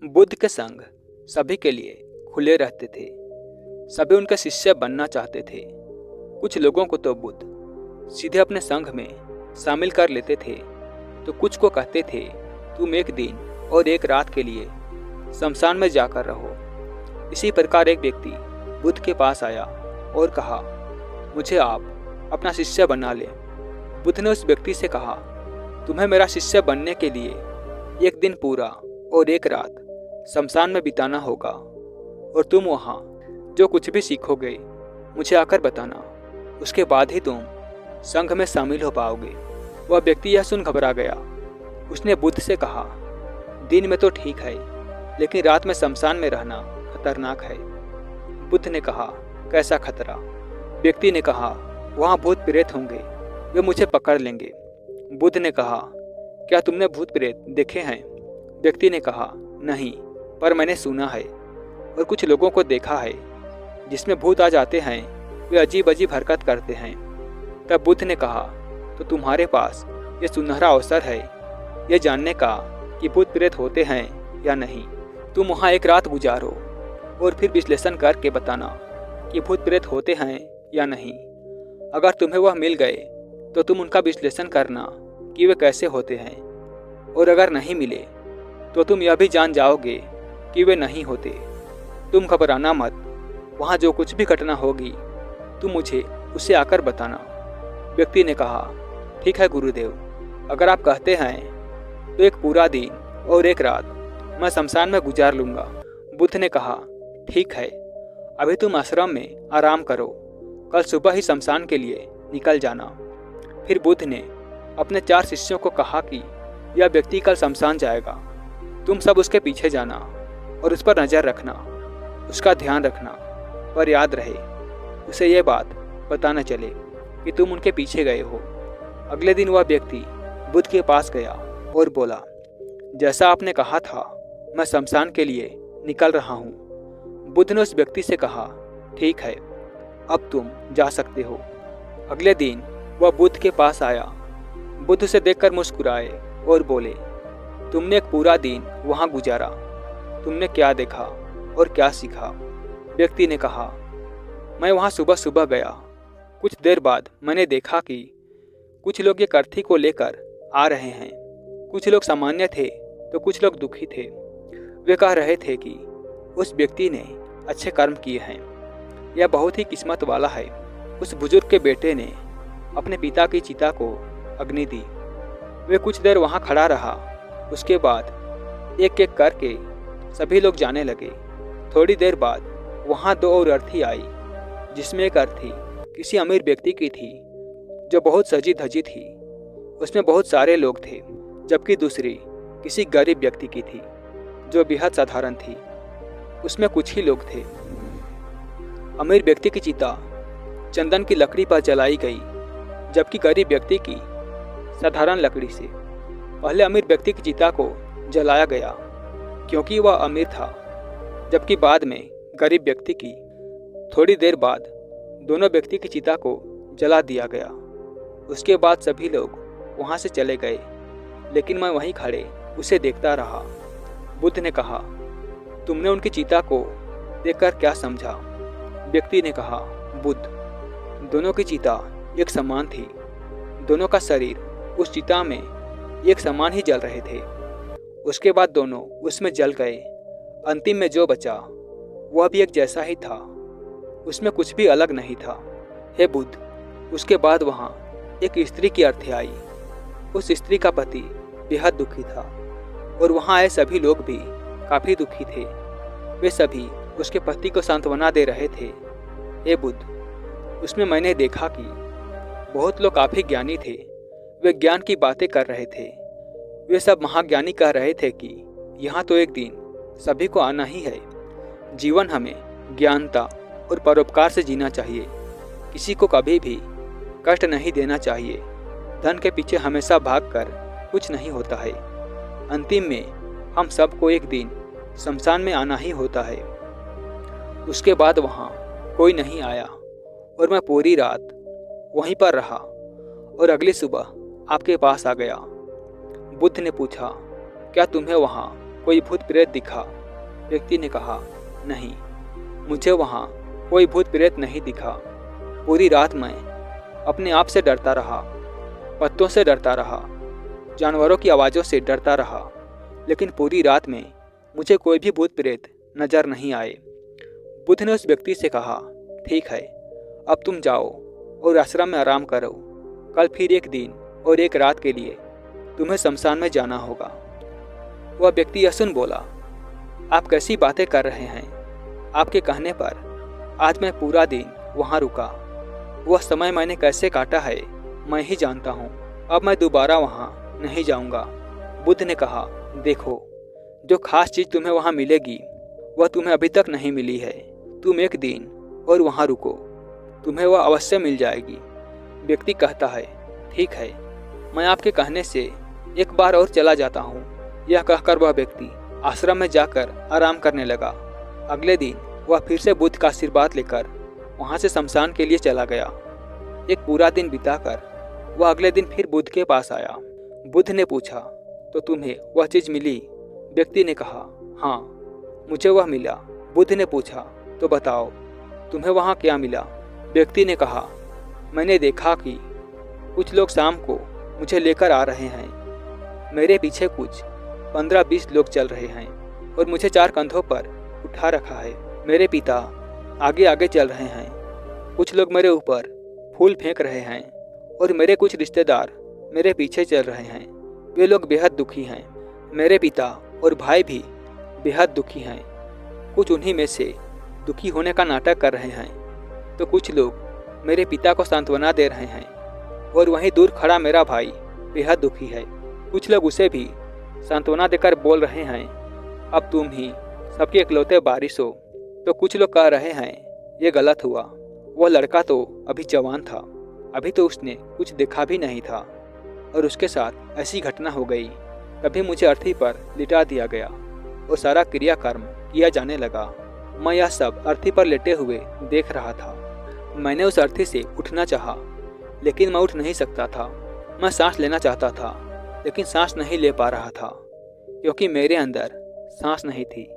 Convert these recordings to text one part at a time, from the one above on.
बुद्ध के संग सभी के लिए खुले रहते थे। सभी उनके शिष्य बनना चाहते थे। कुछ लोगों को तो बुद्ध सीधे अपने संघ में शामिल कर लेते थे, तो कुछ को कहते थे तुम एक दिन और एक रात के लिए शमशान में जाकर रहो। इसी प्रकार एक व्यक्ति बुद्ध के पास आया और कहा, मुझे आप अपना शिष्य बना लें। बुद्ध ने उस व्यक्ति से कहा, तुम्हें मेरा शिष्य बनने के लिए एक दिन पूरा और एक रात शमशान में बिताना होगा, और तुम वहाँ जो कुछ भी सीखोगे मुझे आकर बताना। उसके बाद ही तुम संघ में शामिल हो पाओगे। वह व्यक्ति यह सुन घबरा गया। उसने बुद्ध से कहा, दिन में तो ठीक है, लेकिन रात में शमशान में रहना खतरनाक है। बुद्ध ने कहा, कैसा खतरा? व्यक्ति ने कहा, वहाँ भूत प्रेत होंगे, वे मुझे पकड़ लेंगे। बुद्ध ने कहा, क्या तुमने भूत प्रेत देखे हैं? व्यक्ति ने कहा, नहीं, पर मैंने सुना है और कुछ लोगों को देखा है जिसमें भूत आ जाते हैं, वे अजीब अजीब हरकत करते हैं। तब बुद्ध ने कहा, तो तुम्हारे पास यह सुनहरा अवसर है यह जानने का कि भूत प्रेत होते हैं या नहीं। तुम वहाँ एक रात गुजारो और फिर विश्लेषण करके बताना कि भूत प्रेत होते हैं या नहीं। अगर तुम्हें वह मिल गए तो तुम उनका विश्लेषण करना कि वे कैसे होते हैं, और अगर नहीं मिले तो तुम यह भी जान जाओगे कि वे नहीं होते। तुम घबराना मत, वहाँ जो कुछ भी घटना होगी तुम मुझे उसे आकर बताना। व्यक्ति ने कहा, ठीक है गुरुदेव, अगर आप कहते हैं तो एक पूरा दिन और एक रात मैं शमशान में गुजार लूँगा। बुद्ध ने कहा, ठीक है, अभी तुम आश्रम में आराम करो, कल सुबह ही शमशान के लिए निकल जाना। फिर बुद्ध ने अपने 4 शिष्यों को कहा कि यह व्यक्ति कल शमशान जाएगा, तुम सब उसके पीछे जाना और उस पर नज़र रखना, उसका ध्यान रखना, पर याद रहे उसे यह बात पता न चले कि तुम उनके पीछे गए हो। अगले दिन वह व्यक्ति बुद्ध के पास गया और बोला, जैसा आपने कहा था मैं शमशान के लिए निकल रहा हूँ। बुद्ध ने उस व्यक्ति से कहा, ठीक है, अब तुम जा सकते हो। अगले दिन वह बुद्ध के पास आया। बुद्ध उसे देखकर मुस्कुराए और बोले, तुमने एक पूरा दिन वहाँ गुजारा, तुमने क्या देखा और क्या सीखा? व्यक्ति ने कहा, मैं वहाँ सुबह सुबह गया। कुछ देर बाद मैंने देखा कि कुछ लोग एक अर्थी को लेकर आ रहे हैं। कुछ लोग सामान्य थे तो कुछ लोग दुखी थे। वे कह रहे थे कि उस व्यक्ति ने अच्छे कर्म किए हैं, यह बहुत ही किस्मत वाला है। उस बुजुर्ग के बेटे ने अपने पिता की चिता को अग्नि दी। वे कुछ देर वहाँ खड़ा रहा। उसके बाद एक एक करके सभी लोग जाने लगे। थोड़ी देर बाद वहाँ 2 और अर्थी आई, जिसमें एक अर्थी किसी अमीर व्यक्ति की थी जो बहुत सजी धजी थी, उसमें बहुत सारे लोग थे, जबकि दूसरी किसी गरीब व्यक्ति की थी जो बेहद साधारण थी, उसमें कुछ ही लोग थे। अमीर व्यक्ति की चिता चंदन की लकड़ी पर जलाई गई, जबकि गरीब व्यक्ति की साधारण लकड़ी से। पहले अमीर व्यक्ति की चिता को जलाया गया क्योंकि वह अमीर था, जबकि बाद में गरीब व्यक्ति की। थोड़ी देर बाद दोनों व्यक्ति की चिता को जला दिया गया। उसके बाद सभी लोग वहाँ से चले गए, लेकिन मैं वहीं खड़े उसे देखता रहा। बुद्ध ने कहा, तुमने उनकी चिता को देखकर क्या समझा? व्यक्ति ने कहा, बुद्ध, दोनों की चिता एक समान थी। दोनों का शरीर उस चिता में एक समान ही जल रहे थे। उसके बाद दोनों उसमें जल गए। अंतिम में जो बचा वह भी एक जैसा ही था, उसमें कुछ भी अलग नहीं था। हे बुद्ध, उसके बाद वहाँ एक स्त्री की अर्थी आई। उस स्त्री का पति बेहद दुखी था और वहाँ आए सभी लोग भी काफ़ी दुखी थे। वे सभी उसके पति को सांत्वना दे रहे थे। हे बुद्ध, उसमें मैंने देखा कि बहुत लोग काफ़ी ज्ञानी थे। वे ज्ञान की बातें कर रहे थे। वे सब महाज्ञानी कह रहे थे कि यहाँ तो एक दिन सभी को आना ही है। जीवन हमें ज्ञानता और परोपकार से जीना चाहिए। किसी को कभी भी कष्ट नहीं देना चाहिए। धन के पीछे हमेशा भागकर कुछ नहीं होता है। अंतिम में हम सबको एक दिन शमशान में आना ही होता है। उसके बाद वहाँ कोई नहीं आया और मैं पूरी रात वहीं पर रहा और अगली सुबह आपके पास आ गया। बुद्ध ने पूछा, क्या तुम्हें वहाँ कोई भूत प्रेत दिखा? व्यक्ति ने कहा, नहीं, मुझे वहाँ कोई भूत प्रेत नहीं दिखा। पूरी रात मैं अपने आप से डरता रहा, पत्तों से डरता रहा, जानवरों की आवाज़ों से डरता रहा, लेकिन पूरी रात में मुझे कोई भी भूत प्रेत नजर नहीं आए। बुद्ध ने उस व्यक्ति से कहा, ठीक है, अब तुम जाओ और आश्रम में आराम करो। कल फिर एक दिन और एक रात के लिए तुम्हें शमशान में जाना होगा। वह व्यक्ति यह सुन बोला, आप कैसी बातें कर रहे हैं? आपके कहने पर आज मैं पूरा दिन वहाँ रुका। वह समय मैंने कैसे काटा है मैं ही जानता हूँ। अब मैं दोबारा वहाँ नहीं जाऊँगा। बुद्ध ने कहा, देखो, जो खास चीज़ तुम्हें वहाँ मिलेगी वह तुम्हें अभी तक नहीं मिली है। तुम एक दिन और वहाँ रुको, तुम्हें वह अवश्य मिल जाएगी। व्यक्ति कहता है, ठीक है, मैं आपके कहने से एक बार और चला जाता हूँ। यह कहकर वह व्यक्ति आश्रम में जाकर आराम करने लगा। अगले दिन वह फिर से बुद्ध का आशीर्वाद लेकर वहाँ से शमशान के लिए चला गया। एक पूरा दिन बिताकर वह अगले दिन फिर बुद्ध के पास आया। बुद्ध ने पूछा, तो तुम्हें वह चीज़ मिली? व्यक्ति ने कहा, हाँ, मुझे वह मिला। बुद्ध ने पूछा, तो बताओ, तुम्हें वहाँ क्या मिला? व्यक्ति ने कहा, मैंने देखा कि कुछ लोग शाम को मुझे लेकर आ रहे हैं। मेरे पीछे कुछ 15-20 लोग चल रहे हैं और मुझे 4 कंधों पर उठा रखा है। मेरे पिता आगे आगे चल रहे हैं। कुछ लोग मेरे ऊपर फूल फेंक रहे हैं और मेरे कुछ रिश्तेदार मेरे पीछे चल रहे हैं। वे लोग बेहद दुखी हैं। मेरे पिता और भाई भी बेहद दुखी हैं। कुछ उन्हीं में से दुखी होने का नाटक कर रहे हैं, तो कुछ लोग मेरे पिता को सांत्वना दे रहे हैं और वहीं दूर खड़ा मेरा भाई बेहद दुखी है। कुछ लोग उसे भी सांत्वना देकर बोल रहे हैं, अब तुम ही सबके इकलौते वारिस हो। तो कुछ लोग कह रहे हैं, ये गलत हुआ। वह लड़का तो अभी जवान था, अभी तो उसने कुछ देखा भी नहीं था और उसके साथ ऐसी घटना हो गई। तभी मुझे अर्थी पर लिटा दिया गया और सारा क्रियाकर्म किया जाने लगा। मैं यह सब अर्थी पर लेटे हुए देख रहा था। मैंने उस अर्थी से उठना चाहा, लेकिन मैं उठ नहीं सकता था। मैं सांस लेना चाहता था, लेकिन सांस नहीं ले पा रहा था, क्योंकि मेरे अंदर सांस नहीं थी।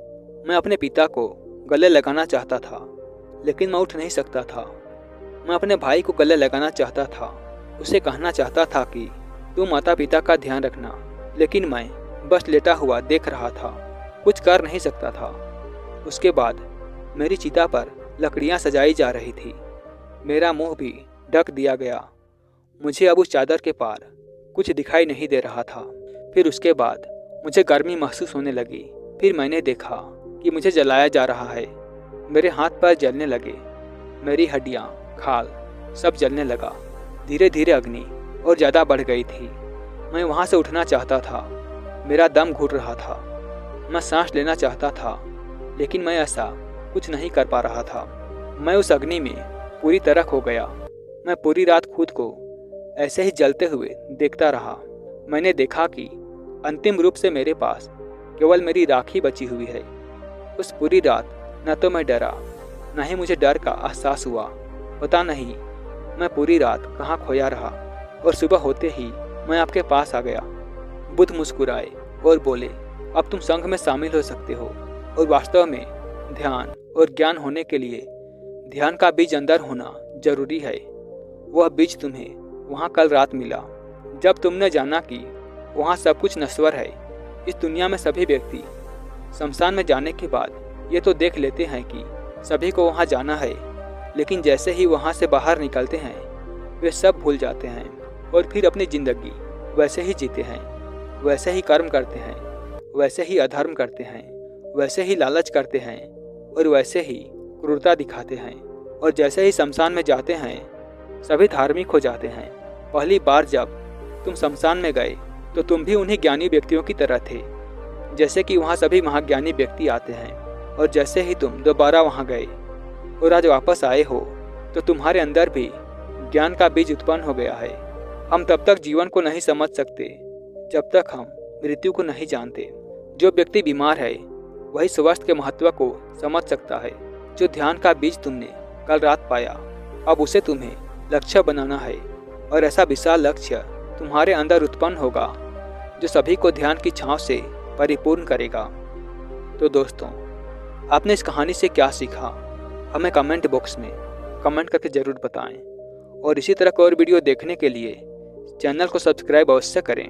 मैं अपने पिता को गले लगाना चाहता था, लेकिन मैं उठ नहीं सकता था। मैं अपने भाई को गले लगाना चाहता था, उसे कहना चाहता था कि तुम माता पिता का ध्यान रखना, लेकिन मैं बस लेटा हुआ देख रहा था, कुछ कर नहीं सकता था। उसके बाद मेरी चिता पर लकड़ियां सजाई जा रही थी। मेरा मुंह भी ढक दिया गया। मुझे अब उस चादर के पार कुछ दिखाई नहीं दे रहा था। फिर उसके बाद मुझे गर्मी महसूस होने लगी। फिर मैंने देखा कि मुझे जलाया जा रहा है। मेरे हाथ पैर जलने लगे, मेरी हड्डियाँ, खाल सब जलने लगा। धीरे धीरे अग्नि और ज़्यादा बढ़ गई थी। मैं वहाँ से उठना चाहता था, मेरा दम घुट रहा था। मैं सांस लेना चाहता था, लेकिन मैं ऐसा कुछ नहीं कर पा रहा था। मैं उस अग्नि में पूरी तरह खो गया। मैं पूरी रात खुद को ऐसे ही जलते हुए देखता रहा। मैंने देखा कि अंतिम रूप से मेरे पास केवल मेरी राख ही बची हुई है। उस पूरी रात न तो मैं डरा, न ही मुझे डर का एहसास हुआ। पता नहीं मैं पूरी रात कहाँ खोया रहा, और सुबह होते ही मैं आपके पास आ गया। बुद्ध मुस्कुराए और बोले, अब तुम संघ में शामिल हो सकते हो, और वास्तव में ध्यान और ज्ञान होने के लिए ध्यान का बीज अंदर होना जरूरी है। वह बीज तुम्हें वहाँ कल रात मिला, जब तुमने जाना कि वहाँ सब कुछ नश्वर है। इस दुनिया में सभी व्यक्ति शमशान में जाने के बाद ये तो देख लेते हैं कि सभी को वहाँ जाना है, लेकिन जैसे ही वहाँ से बाहर निकलते हैं वे सब भूल जाते हैं और फिर अपनी जिंदगी वैसे ही जीते हैं, वैसे ही कर्म करते हैं, वैसे ही अधर्म करते हैं, वैसे ही लालच करते हैं और वैसे ही क्रूरता दिखाते हैं। और जैसे ही शमशान में जाते हैं सभी धार्मिक हो जाते हैं। पहली बार जब तुम शमशान में गए तो तुम भी उन्हीं ज्ञानी व्यक्तियों की तरह थे, जैसे कि वहाँ सभी महाज्ञानी व्यक्ति आते हैं। और जैसे ही तुम दोबारा वहाँ गए और आज वापस आए हो तो तुम्हारे अंदर भी ज्ञान का बीज उत्पन्न हो गया है। हम तब तक जीवन को नहीं समझ सकते जब तक हम मृत्यु को नहीं जानते। जो व्यक्ति बीमार है वही स्वास्थ्य के महत्व को समझ सकता है। जो ध्यान का बीज तुमने कल रात पाया, अब उसे तुम्हें लक्ष्य बनाना है, और ऐसा विशाल लक्ष्य तुम्हारे अंदर उत्पन्न होगा जो सभी को ध्यान की छांव से परिपूर्ण करेगा। तो दोस्तों, आपने इस कहानी से क्या सीखा, हमें कमेंट बॉक्स में कमेंट करके ज़रूर बताएं। और इसी तरह का और वीडियो देखने के लिए चैनल को सब्सक्राइब अवश्य करें।